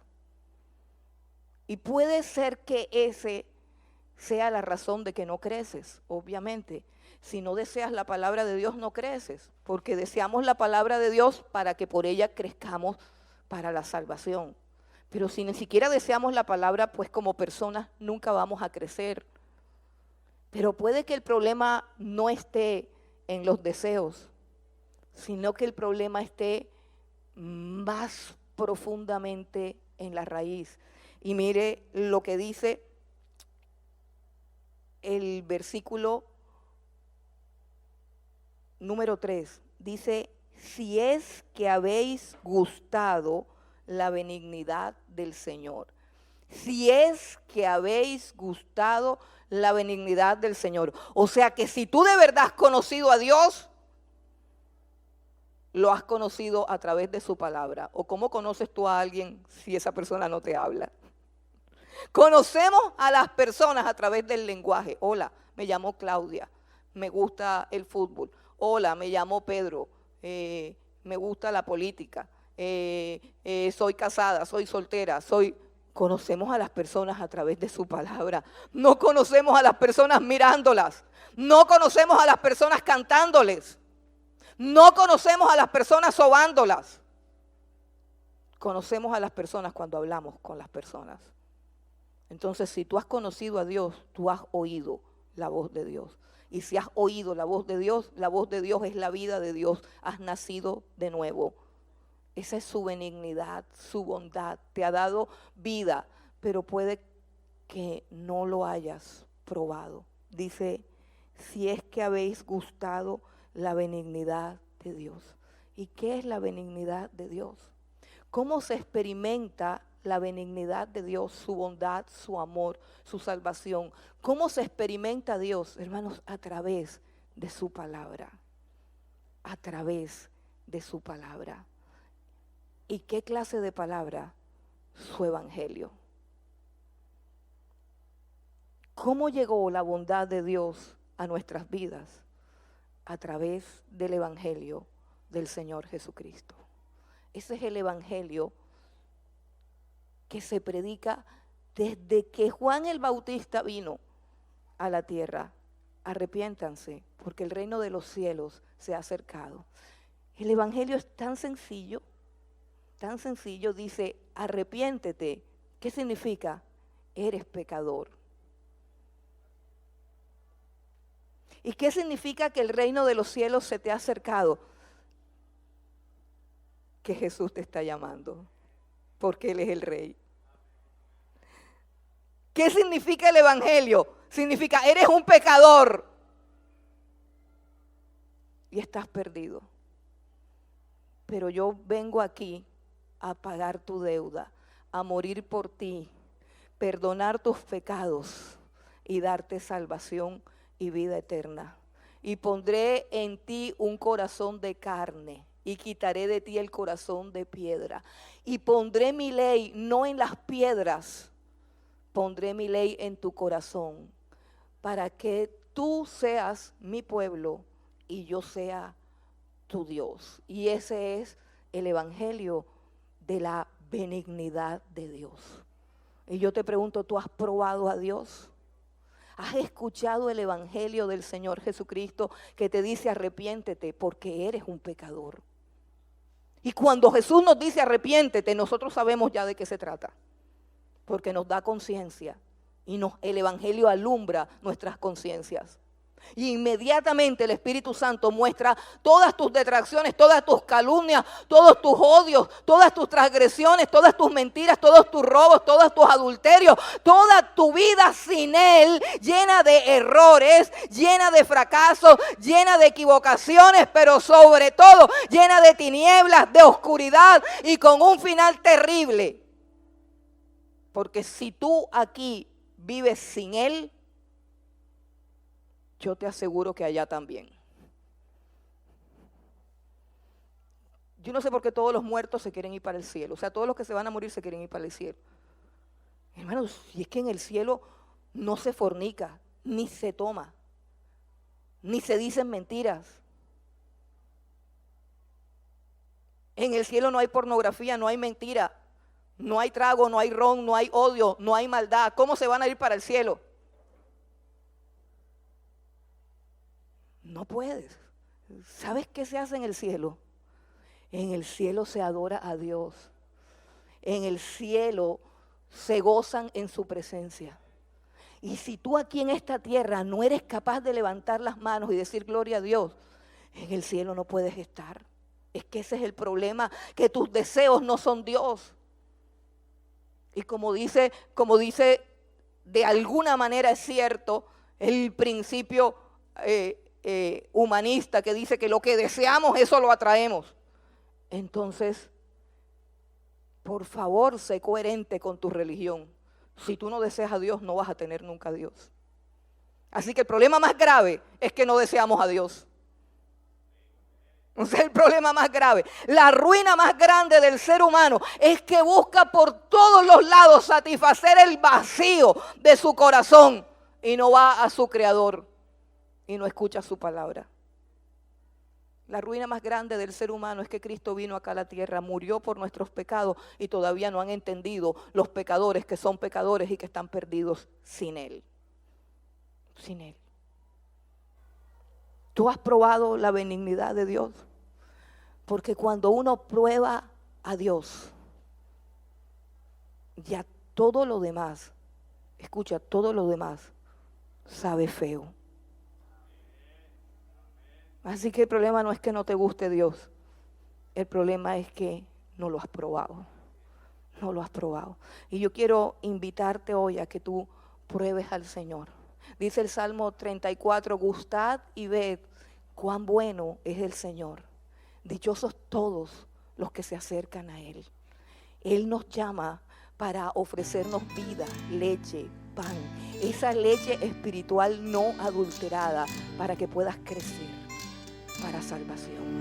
Y puede ser que ese sea la razón de que no creces, obviamente. Si no deseas la palabra de Dios, no creces, porque deseamos la palabra de Dios para que por ella crezcamos para la salvación. Pero si ni siquiera deseamos la palabra, pues como personas nunca vamos a crecer. Pero puede que el problema no esté en los deseos, sino que el problema esté más profundamente en la raíz. Y mire lo que dice el versículo número 3. Dice, si es que habéis gustado la benignidad del Señor. Si es que habéis gustado la benignidad del Señor. O sea que si tú de verdad has conocido a Dios, lo has conocido a través de su palabra. ¿O cómo conoces tú a alguien si esa persona no te habla? Conocemos a las personas a través del lenguaje. Hola, me llamo Claudia, me gusta el fútbol. Hola, me llamo Pedro, me gusta la política. Soy casada, soy soltera, Conocemos a las personas a través de su palabra. No conocemos a las personas mirándolas. No conocemos a las personas cantándoles. No conocemos a las personas sobándolas. Conocemos a las personas cuando hablamos con las personas. Entonces, si tú has conocido a Dios, tú has oído la voz de Dios. Y si has oído la voz de Dios es la vida de Dios. Has nacido de nuevo. Esa es su benignidad, su bondad. Te ha dado vida, pero puede que no lo hayas probado. Dice, si es que habéis gustado la benignidad de Dios. ¿Y qué es la benignidad de Dios? ¿Cómo se experimenta la benignidad de Dios, su bondad, su amor, su salvación? ¿Cómo se experimenta Dios, hermanos? A través de su palabra. A través de su palabra. ¿Y qué clase de palabra? Su evangelio. ¿Cómo llegó la bondad de Dios a nuestras vidas? A través del evangelio del Señor Jesucristo. Ese es el evangelio que se predica desde que Juan el Bautista vino a la tierra. Arrepiéntanse, porque el reino de los cielos se ha acercado. El evangelio es tan sencillo, dice, arrepiéntete. ¿Qué significa? Eres pecador. ¿Y qué significa que el reino de los cielos se te ha acercado? Que Jesús te está llamando, porque Él es el Rey. ¿Qué significa el evangelio? Significa, eres un pecador y estás perdido. Pero yo vengo aquí a pagar tu deuda, a morir por ti, perdonar tus pecados y darte salvación y vida eterna. Y pondré en ti un corazón de carne y quitaré de ti el corazón de piedra. Y pondré mi ley no en las piedras, pondré mi ley en tu corazón, para que tú seas mi pueblo y yo sea tu Dios. Y ese es el evangelio de la benignidad de Dios. Y yo te pregunto, ¿tú has probado a Dios? ¿Has escuchado el evangelio del Señor Jesucristo que te dice arrepiéntete porque eres un pecador? Y cuando Jesús nos dice arrepiéntete, nosotros sabemos ya de qué se trata, porque nos da conciencia y el evangelio alumbra nuestras conciencias. Y inmediatamente el Espíritu Santo muestra todas tus detracciones, todas tus calumnias, todos tus odios, todas tus transgresiones, todas tus mentiras, todos tus robos, todos tus adulterios, toda tu vida sin Él, llena de errores, llena de fracasos, llena de equivocaciones, pero sobre todo llena de tinieblas, de oscuridad y con un final terrible. Porque si tú aquí vives sin Él, yo te aseguro que allá también. Yo no sé por qué todos los muertos se quieren ir para el cielo. O sea, todos los que se van a morir se quieren ir para el cielo. Hermanos, y es que en el cielo no se fornica, ni se toma, ni se dicen mentiras. En el cielo no hay pornografía, no hay mentira, no hay trago, no hay ron, no hay odio, no hay maldad. ¿Cómo se van a ir para el cielo? No puedes. ¿Sabes qué se hace en el cielo? En el cielo se adora a Dios. En el cielo se gozan en su presencia. Y si tú aquí en esta tierra no eres capaz de levantar las manos y decir gloria a Dios, en el cielo no puedes estar. Es que ese es el problema, que tus deseos no son Dios. Y como dice, de alguna manera es cierto, el principio humanista que dice que lo que deseamos, eso lo atraemos. Entonces, por favor, sé coherente con tu religión. Si tú no deseas a Dios, no vas a tener nunca a Dios. Así que el problema más grave es que no deseamos a Dios. Ese es el problema más grave. La ruina más grande del ser humano es que busca por todos los lados satisfacer el vacío de su corazón y no va a su Creador y no escucha su palabra. La ruina más grande del ser humano es que Cristo vino acá a la tierra, murió por nuestros pecados y todavía no han entendido los pecadores que son pecadores y que están perdidos sin Él. Sin Él. ¿Tú has probado la benignidad de Dios? Porque cuando uno prueba a Dios, ya todo lo demás, escucha, todo lo demás sabe feo. Así que el problema no es que no te guste Dios, el problema es que no lo has probado, no lo has probado. Y yo quiero invitarte hoy a que tú pruebes al Señor. Dice el Salmo 34, gustad y ved cuán bueno es el Señor. Dichosos todos los que se acercan a Él. Él nos llama para ofrecernos vida, leche, pan, esa leche espiritual no adulterada para que puedas crecer para salvación.